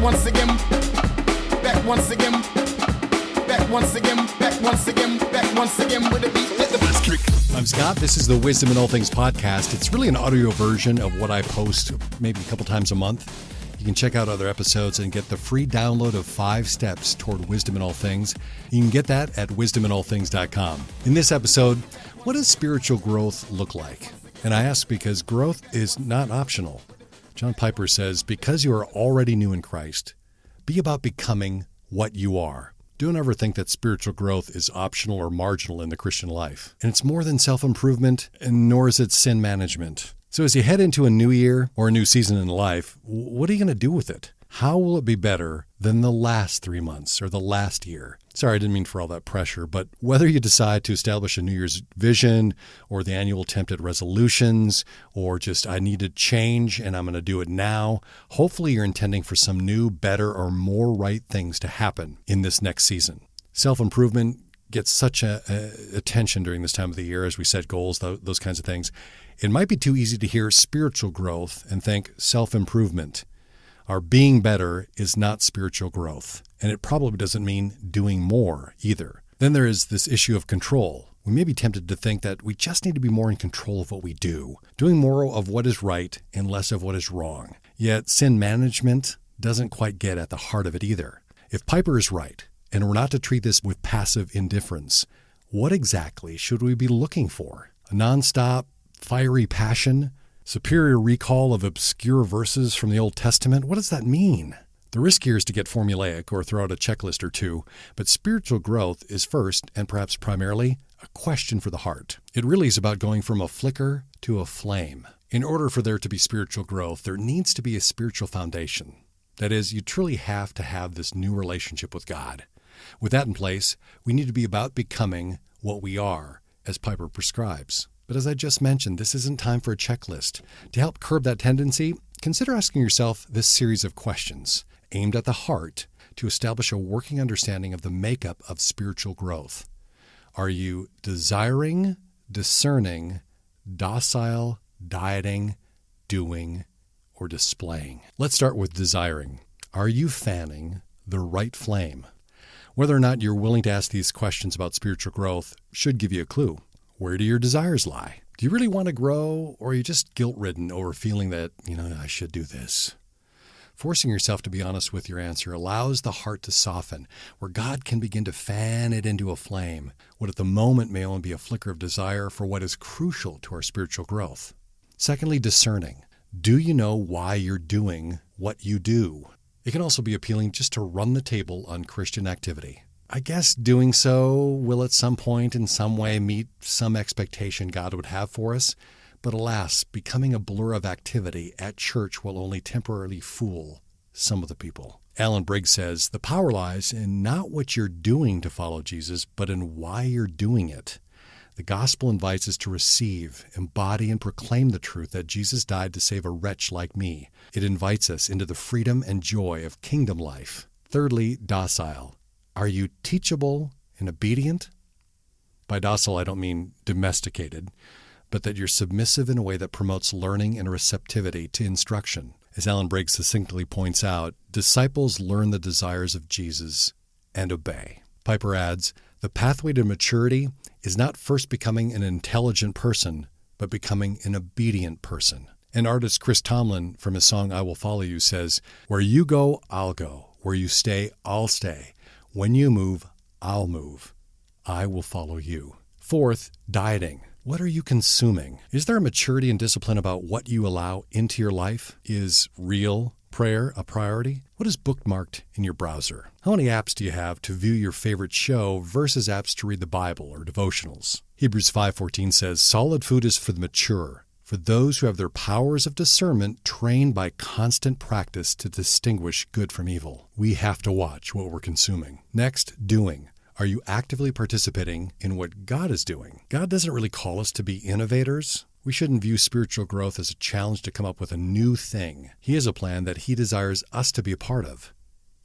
once again, back once again, back once again, back once again, back once again with a beat. Let the bass kick. I'm Scott. This is the Wisdom in All Things podcast. It's really an audio version of what I post maybe a couple times a month. You can check out other episodes and get the free download of 5 steps toward wisdom in all things. You can get that at wisdominallthings.com. In this episode, what does spiritual growth look like? And I ask because growth is not optional. John Piper says, because you are already new in Christ, be about becoming what you are. Don't ever think that spiritual growth is optional or marginal in the Christian life. And it's more than self-improvement, and nor is it sin management. So as you head into a new year or a new season in life, what are you going to do with it? How will it be better than the last 3 months or the last year? Sorry, I didn't mean for all that pressure, but whether you decide to establish a New Year's vision or the annual attempt at resolutions or just I need to change and I'm going to do it now, hopefully you're intending for some new, better, or more right things to happen in this next season. Self-improvement gets such attention during this time of the year as we set goals, those kinds of things. It might be too easy to hear spiritual growth and think self-improvement. Our being better is not spiritual growth, and it probably doesn't mean doing more either. Then there is this issue of control. We may be tempted to think that we just need to be more in control of what we do, doing more of what is right and less of what is wrong. Yet sin management doesn't quite get at the heart of it either. If Piper is right, and we're not to treat this with passive indifference, what exactly should we be looking for? A nonstop, fiery passion? Superior recall of obscure verses from the Old Testament? What does that mean? The risk here is to get formulaic or throw out a checklist or two, but spiritual growth is first, and perhaps primarily, a question for the heart. It really is about going from a flicker to a flame. In order for there to be spiritual growth, there needs to be a spiritual foundation. That is, you truly have to have this new relationship with God. With that in place, we need to be about becoming what we are, as Piper prescribes. But as I just mentioned, this isn't time for a checklist. To help curb that tendency, consider asking yourself this series of questions aimed at the heart to establish a working understanding of the makeup of spiritual growth. Are you desiring, discerning, docile, dieting, doing, or displaying? Let's start with desiring. Are you fanning the right flame? Whether or not you're willing to ask these questions about spiritual growth should give you a clue. Where do your desires lie? Do you really want to grow, or are you just guilt-ridden over feeling that, I should do this? Forcing yourself to be honest with your answer allows the heart to soften, where God can begin to fan it into a flame, what at the moment may only be a flicker of desire for what is crucial to our spiritual growth. Secondly, discerning. Do you know why you're doing what you do? It can also be appealing just to run the table on Christian activity. I guess doing so will at some point in some way meet some expectation God would have for us, but alas, becoming a blur of activity at church will only temporarily fool some of the people. Alan Briggs says, the power lies in not what you're doing to follow Jesus, but in why you're doing it. The gospel invites us to receive, embody, and proclaim the truth that Jesus died to save a wretch like me. It invites us into the freedom and joy of kingdom life. Thirdly, docile. Are you teachable and obedient? By docile, I don't mean domesticated, but that you're submissive in a way that promotes learning and receptivity to instruction. As Alan Briggs succinctly points out, disciples learn the desires of Jesus and obey. Piper adds, the pathway to maturity is not first becoming an intelligent person, but becoming an obedient person. And artist Chris Tomlin, from his song I Will Follow You, says, where you go, I'll go. Where you stay, I'll stay. When you move, I'll move. I will follow you. Fourth, dieting. What are you consuming? Is there a maturity and discipline about what you allow into your life? Is real prayer a priority? What is bookmarked in your browser? How many apps do you have to view your favorite show versus apps to read the Bible or devotionals? Hebrews 5:14 says, solid food is for the mature, for those who have their powers of discernment trained by constant practice to distinguish good from evil. We have to watch what we're consuming. Next, doing. Are you actively participating in what God is doing? God doesn't really call us to be innovators. We shouldn't view spiritual growth as a challenge to come up with a new thing. He has a plan that He desires us to be a part of.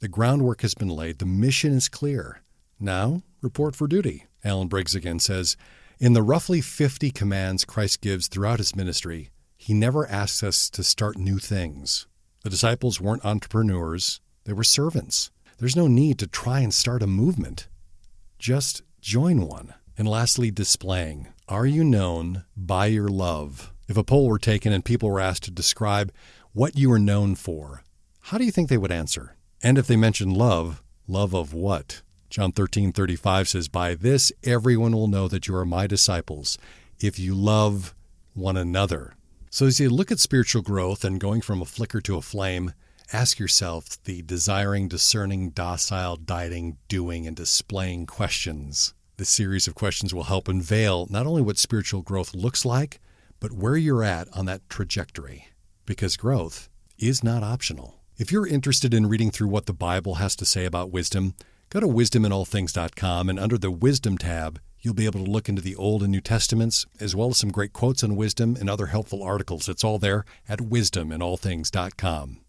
The groundwork has been laid. The mission is clear. Now, report for duty. Alan Briggs again says, in the roughly 50 commands Christ gives throughout His ministry, He never asks us to start new things. The disciples weren't entrepreneurs. They were servants. There's no need to try and start a movement. Just join one. And lastly, displaying. Are you known by your love? If a poll were taken and people were asked to describe what you are known for, how do you think they would answer? And if they mentioned love, love of what? John 13:35 says, "By this everyone will know that you are my disciples, if you love one another." So as you look at spiritual growth and going from a flicker to a flame, ask yourself the desiring, discerning, docile, dieting, doing, and displaying questions. This series of questions will help unveil not only what spiritual growth looks like, but where you're at on that trajectory. Because growth is not optional. If you're interested in reading through what the Bible has to say about wisdom, go to wisdominallthings.com, and under the Wisdom tab, you'll be able to look into the Old and New Testaments, as well as some great quotes on wisdom and other helpful articles. It's all there at wisdominallthings.com.